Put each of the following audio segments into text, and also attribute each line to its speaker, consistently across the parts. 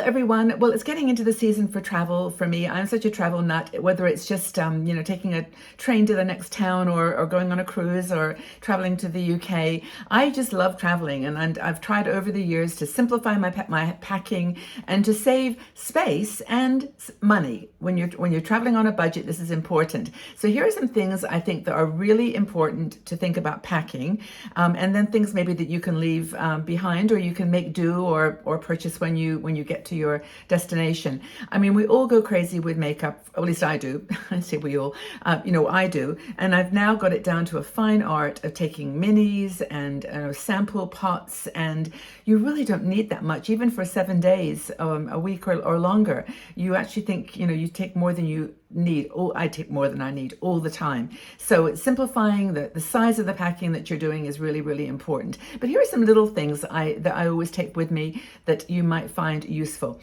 Speaker 1: everyone. Well, it's getting into the season for travel for me. I'm such a travel nut, whether it's just, taking a train to the next town or going on a cruise or traveling to the UK. I just love traveling, and I've tried over the years to simplify my packing and to save space and money. When you're traveling on a budget, this is important. So here are some things I think that are really important to think about packing, and then things maybe that you can leave behind, or you can make do or purchase when you get to your destination. I mean, we all go crazy with makeup, or at least I do. I say we all, I do. And I've now got it down to a fine art of taking minis and sample pots, and you really don't need that much, even for 7 days, a week or longer. You actually think, you take more than you need. I take more than I need all the time. So it's simplifying the size of the packing that you're doing is really, really important. But here are some little things that I always take with me that you might find useful.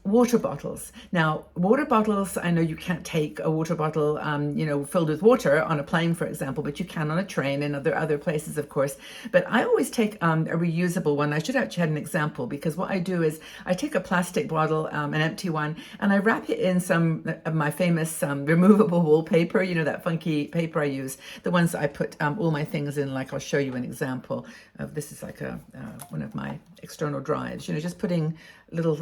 Speaker 1: Water bottles. Now, water bottles, I know you can't take a water bottle, filled with water on a plane, for example, but you can on a train and other places, of course. But I always take a reusable one. I should actually have an example, because what I do is I take a plastic bottle, an empty one, and I wrap it in some of my famous removable wallpaper, that funky paper I use, the ones that I put all my things in. Like, I'll show you an example of this. Is like one of my external drives, just putting little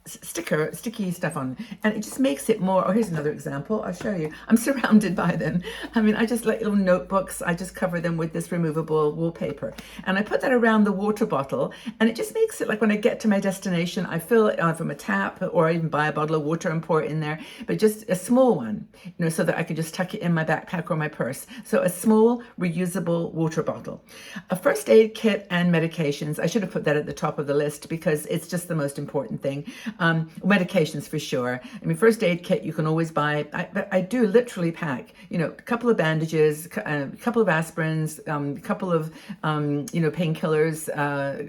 Speaker 1: sticky stuff on, and it just makes it more. Oh, here's another example. I'll show you. I'm surrounded by them. I mean, I just like little notebooks. I just cover them with this removable wallpaper, and I put that around the water bottle, and it just makes it like when I get to my destination, I fill it from a tap, or I even buy a bottle of water and pour it in there, but just a small one, so that I can just tuck it in my backpack or my purse. So a small reusable water bottle. A first aid kit and medications. I should have put that at the top of the list, because it's just the most important thing. Medications for sure. I mean, first aid kit you can always buy. I do literally pack, a couple of bandages, a couple of aspirins, a couple of, painkillers,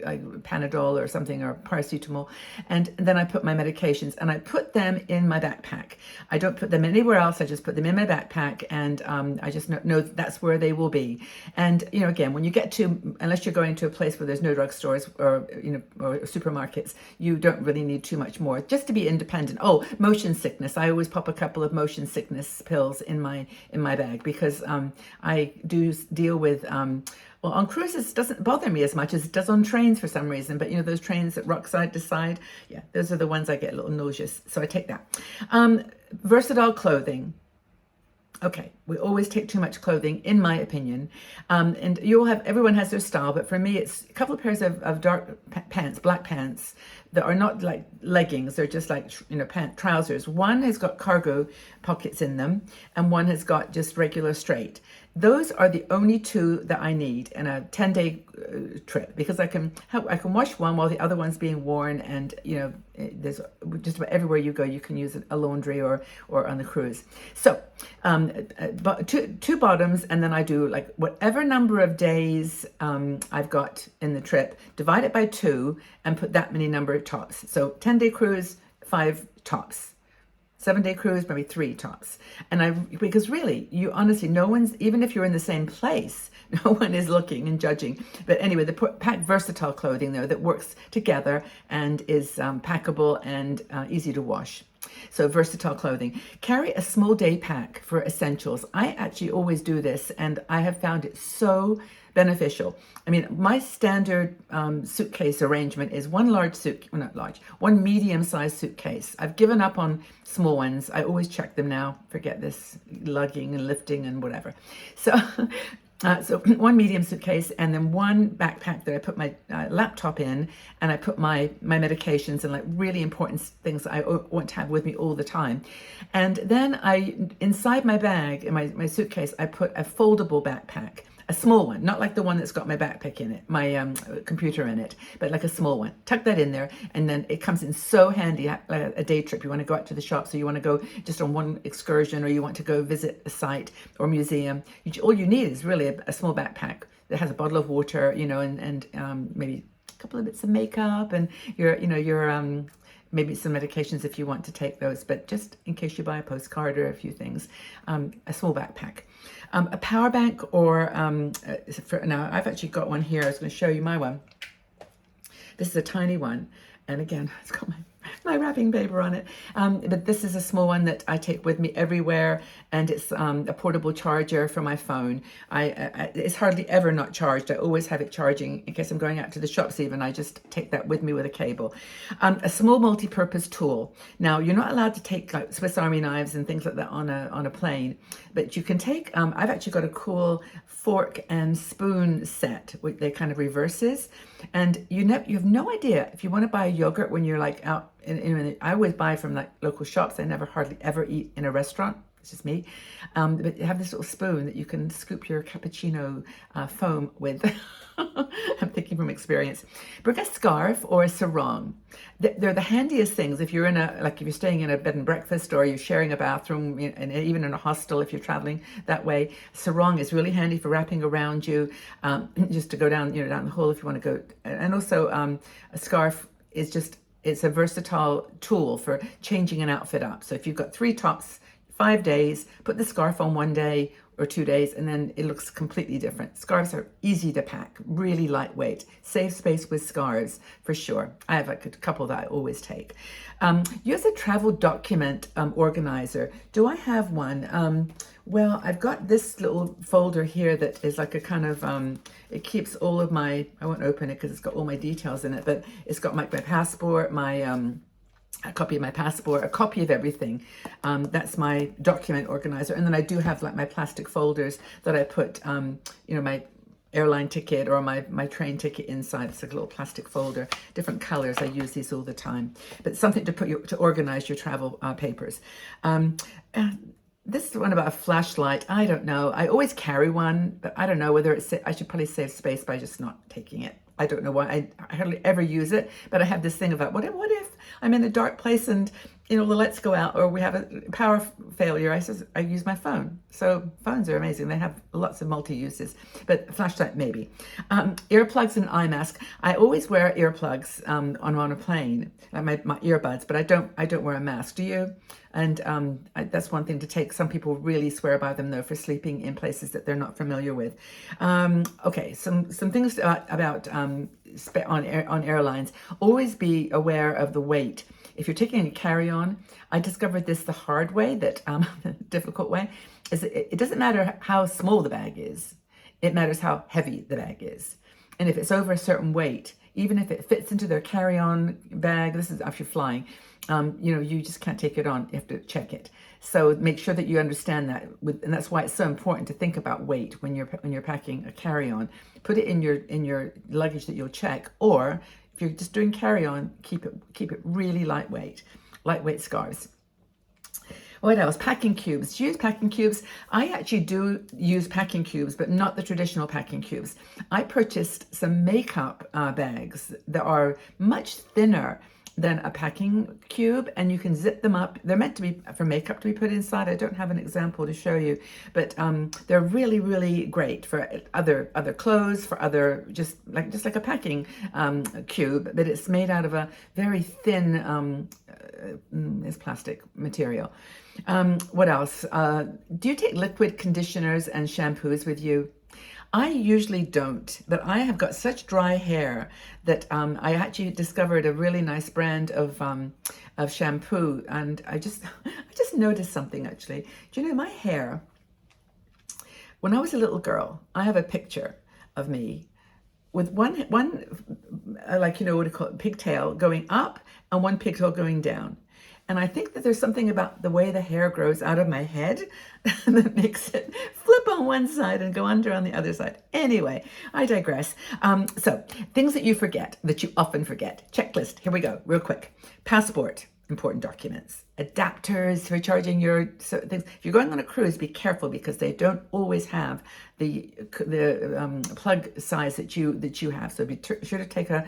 Speaker 1: like Panadol or something, or paracetamol. And then I put my medications, and I put them in my backpack. I don't put them anywhere else. I just put them in my backpack, and I just know that's where they will be. And, again, when you get to, unless you're going to a place where there's no drugstores or supermarkets, you don't really need too much more, just to be independent. Oh, motion sickness. I always pop a couple of motion sickness pills in my bag, because I do deal with well, on cruises it doesn't bother me as much as it does on trains for some reason. But those trains that rock side to side, yeah, those are the ones I get a little nauseous. So I take that. Versatile clothing. Okay, we always take too much clothing, in my opinion, and everyone has their style, but for me, it's a couple of pairs of dark pants, black pants, that are not like leggings. They're just like, trousers. One has got cargo pockets in them, and one has got just regular straight. Those are the only two that I need in a 10-day trip, because I can wash one while the other one's being worn, and there's just about everywhere you go you can use a laundry or on the cruise. So but two bottoms, and then I do like whatever number of days I've got in the trip, divide it by 2 and put that many number of tops. So 10-day cruise, 5 tops. 7-day cruise, maybe 3 tops. Because really, you honestly, no one's, even if you're in the same place, no one is looking and judging. But anyway, pack versatile clothing there that works together and is packable and easy to wash. So versatile clothing. Carry a small day pack for essentials. I actually always do this, and I have found it so beneficial. I mean, my standard suitcase arrangement is one medium-sized suitcase. I've given up on small ones. I always check them now. Forget this lugging and lifting and whatever. So one medium suitcase, and then one backpack that I put my laptop in, and I put my medications and like really important things that I want to have with me all the time. And then inside my bag, in my suitcase, I put a foldable backpack. A small one, not like the one that's got my backpack in it, my computer in it, but like a small one. Tuck that in there, and then it comes in so handy. Like a day trip, you want to go out to the shops, or you want to go just on one excursion, or you want to go visit a site or museum. All you need is really a small backpack that has a bottle of water, and maybe a couple of bits of makeup, and your maybe some medications if you want to take those, but just in case you buy a postcard or a few things, a small backpack. A power bank, or now I've actually got one here. I was going to show you my one. This is a tiny one, And again, it's got my wrapping paper on it. But this is a small one that I take with me everywhere, and it's a portable charger for my phone. It's hardly ever not charged. I always have it charging in case I'm going out to the shops even. I just take that with me with a cable. A small multi-purpose tool. Now, you're not allowed to take like Swiss Army knives and things like that on a plane, but you can take, I've actually got a cool fork and spoon set, which they kind of reverses. And you have no idea if you want to buy a yogurt when you're like out I always buy from like local shops. I never hardly ever eat in a restaurant. It's just me. But you have this little spoon that you can scoop your cappuccino foam with. I'm thinking from experience. Bring a scarf or a sarong. They're the handiest things if you're if you're staying in a bed and breakfast or you're sharing a bathroom, and even in a hostel if you're traveling that way. Sarong is really handy for wrapping around you, just to go down, down the hall if you want to go. And also a scarf is it's a versatile tool for changing an outfit up. So if you've got 3 tops, 5 days, put the scarf on 1 day or 2 days, and then it looks completely different. Scarves are easy to pack, really lightweight. Save space with scarves, for sure. I have like a couple that I always take. Use a travel document organizer. Do I have one? Well, I've got this little folder here that is like a kind of, it keeps all of I won't open it because it's got all my details in it, but it's got my passport, a copy of my passport, a copy of everything. That's my document organizer. And then I do have like my plastic folders that I put, my airline ticket or my train ticket inside. It's like a little plastic folder, different colors. I use these all the time, but something to organize your travel papers. This is one about a flashlight. I don't know. I always carry one, but I don't know whether I should probably save space by just not taking it. I don't know why. I hardly ever use it, but I have this thing about what if I'm in a dark place and the lights go out or we have a power failure. I use my phone. So phones are amazing. They have lots of multi-uses, but flashlight maybe. Earplugs and eye mask. I always wear earplugs on a plane, my earbuds, but I don't wear a mask. Do you? And that's one thing to take. Some people really swear by them though for sleeping in places that they're not familiar with. Okay, some things about on airlines. Always be aware of the weight. If you're taking a carry-on, I discovered this the hard way, that difficult way, is it doesn't matter how small the bag is. It matters how heavy the bag is. And if it's over a certain weight, even if it fits into their carry-on bag, this is after flying, you just can't take it on. You have to check it. So make sure that you understand that, and that's why it's so important to think about weight when you're packing a carry-on. Put it in your luggage that you'll check, or if you're just doing carry-on, keep it really lightweight scarves. What else? Packing cubes. Use packing cubes. I actually do use packing cubes, but not the traditional packing cubes. I purchased some makeup bags that are much thinner than a packing cube, and you can zip them up. They're meant to be for makeup to be put inside. I don't have an example to show you, but they're really, really great for other clothes, for other just like a packing cube, but it's made out of a very thin it's plastic material. What else? Do you take liquid conditioners and shampoos with you? I usually don't, but I have got such dry hair that I actually discovered a really nice brand of shampoo, and I just noticed something actually. Do you know my hair? When I was a little girl, I have a picture of me with one what do you call it, pigtail going up and one pigtail going down. And I think that there's something about the way the hair grows out of my head that makes it flip on one side and go under on the other side. Anyway, I digress. So things that you forget, that you often forget. Checklist, here we go, real quick. Passport, important documents. Adapters for charging your things. If you're going on a cruise, be careful because they don't always have the plug size that you have. So be sure to take a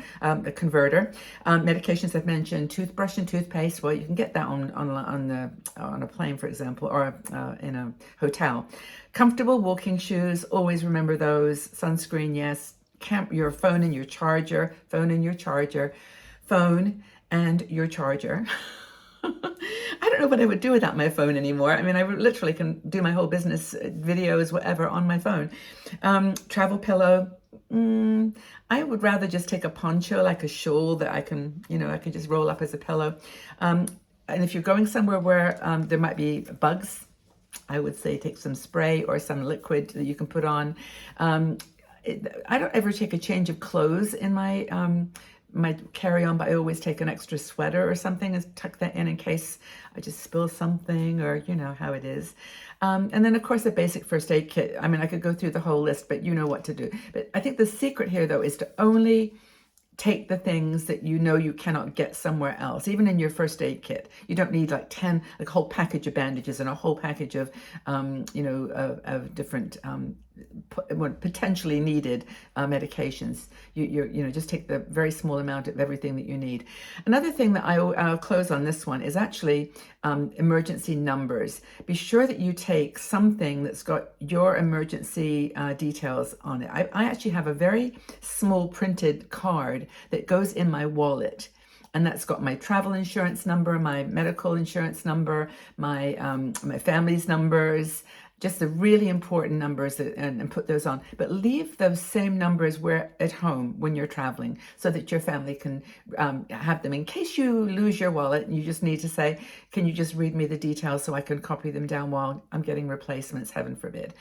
Speaker 1: converter. Medications I've mentioned, toothbrush and toothpaste. Well, you can get that on a plane, for example, or in a hotel. Comfortable walking shoes. Always remember those. Sunscreen, yes. Your phone and your charger. Phone and your charger. Phone and your charger. I don't know what I would do without my phone anymore. I mean, I literally can do my whole business videos, whatever, on my phone. Travel pillow, I would rather just take a poncho, like a shawl that I can, I can just roll up as a pillow. Um, and if you're going somewhere where there might be bugs, I would say take some spray or some liquid that you can put on. I don't ever take a change of clothes in my carry-on, but I always take an extra sweater or something and tuck that in case I just spill something, or you know how it is. And then of course a basic first aid kit. I mean, I could go through the whole list, but you know what to do. But I think the secret here though is to only take the things that you know you cannot get somewhere else. Even in your first aid kit, you don't need like 10, like a whole package of bandages and a whole package of of different potentially needed medications. You just take the very small amount of everything that you need. Another thing that I'll close on this one is actually emergency numbers. Be sure that you take something that's got your emergency details on it. I actually have a very small printed card that goes in my wallet. And that's got my travel insurance number, my medical insurance number, my family's numbers, just the really important numbers that, and put those on. But leave those same numbers where at home when you're traveling, so that your family can have them in case you lose your wallet and you just need to say, can you just read me the details so I can copy them down while I'm getting replacements, heaven forbid.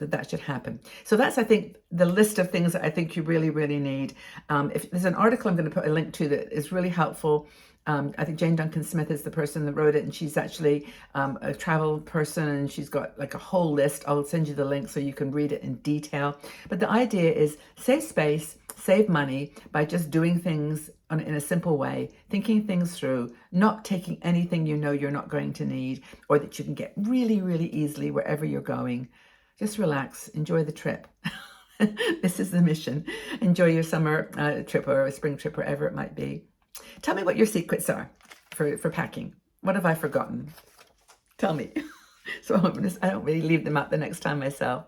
Speaker 1: That should happen. So that's, I think, the list of things that I think you really, really need. If there's an article I'm going to put a link to that is really helpful. I think Jane Duncan Smith is the person that wrote it, and she's actually a travel person, and she's got like a whole list. I'll send you the link so you can read it in detail. But the idea is save space, save money by just doing things in a simple way, thinking things through, not taking anything you know you're not going to need or that you can get really, really easily wherever you're going. Just relax, enjoy the trip. This is the mission. Enjoy your summer trip or a spring trip, wherever it might be. Tell me what your secrets are for packing. What have I forgotten? Tell me. So I don't really leave them out the next time myself.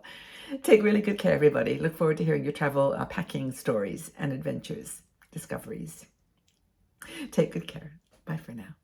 Speaker 1: Take really good care, everybody. Look forward to hearing your travel packing stories and adventures, discoveries. Take good care. Bye for now.